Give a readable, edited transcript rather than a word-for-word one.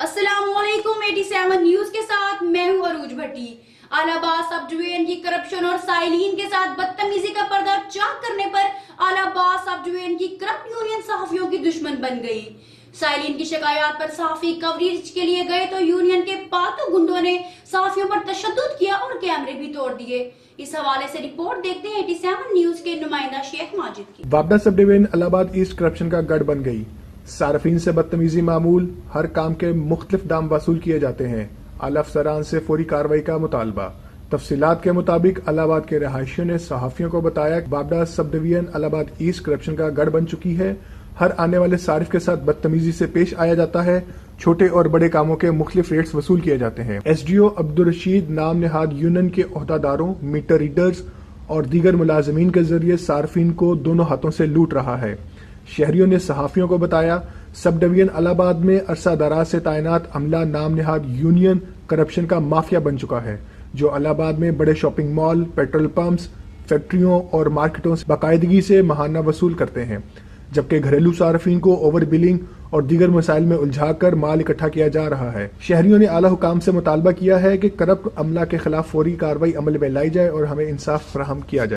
अस्सलामुअलैकुम 87 न्यूज के साथ मैं हूं अरूज भट्टी। अलाहाबाद सब डिवीजन की करप्शन और साइलिन के साथ बदतमीजी का पर्दा चाक करने पर अलाहाबाद सब डिवीजन की करप्ट यूनियन सहाफियों की दुश्मन बन गई। साइलिन की शिकायत पर सहाफी कवरेज के लिए गए तो यूनियन के पालतू गुंडों ने सहाफियों पर तशद्दुद किया और कैमरे भी तोड़ दिए। इस हवाले से रिपोर्ट देखते हैं 87 न्यूज के नुमाइंदा शेख माजिद की। वापडा sub division Allahabad east corruption का गढ़ बन गई। सार्फिन से बदतमीजी मामूल, हर काम के मुख्तलिफ दाम वसूल किए जाते हैं। आला अफसरान से फौरी कार्रवाई का मुतालबा। तफसीलात के मुताबिक इलाहाबाद के रहायशियों ने सहाफियों को बताया कि वापडा sub division Allahabad east corruption का गढ़ बन चुकी है। हर आने वाले सारिफ के साथ बदतमीजी से पेश आया जाता है। छोटे और बड़े कामों के मुख्तलिफ रेट्स वसूल किए जाते हैं। SDO अब्दुल रशीद नाम निहाद यूनियन के ओहदादारों, मीटर रीडर्स और दीगर मुलाजमीन के जरिए सार्फिन को दोनों हाथों से लूट रहा है। शहरियों ने सहाफियों को बताया सब डिवीजन इलाहाबाद में अरसा दराज से तैनात अमला नाम निहाद यूनियन करप्शन का माफिया बन चुका है, जो इलाहाबाद में बड़े शॉपिंग मॉल, पेट्रोल पंप्स, फैक्ट्रियों और मार्केटों से बाकायदगी से महाना वसूल करते हैं, जबकि घरेलू सार्फिन को ओवर बिलिंग और दीगर मसाइल में उलझाकर माल इकट्ठा किया जा रहा है। शहरियों ने आला हुकाम से मुतालबा किया है कि करप्ट अमला के खिलाफ फौरी कार्रवाई अमल में लाई जाए और हमें इंसाफ फराहम किया जाए।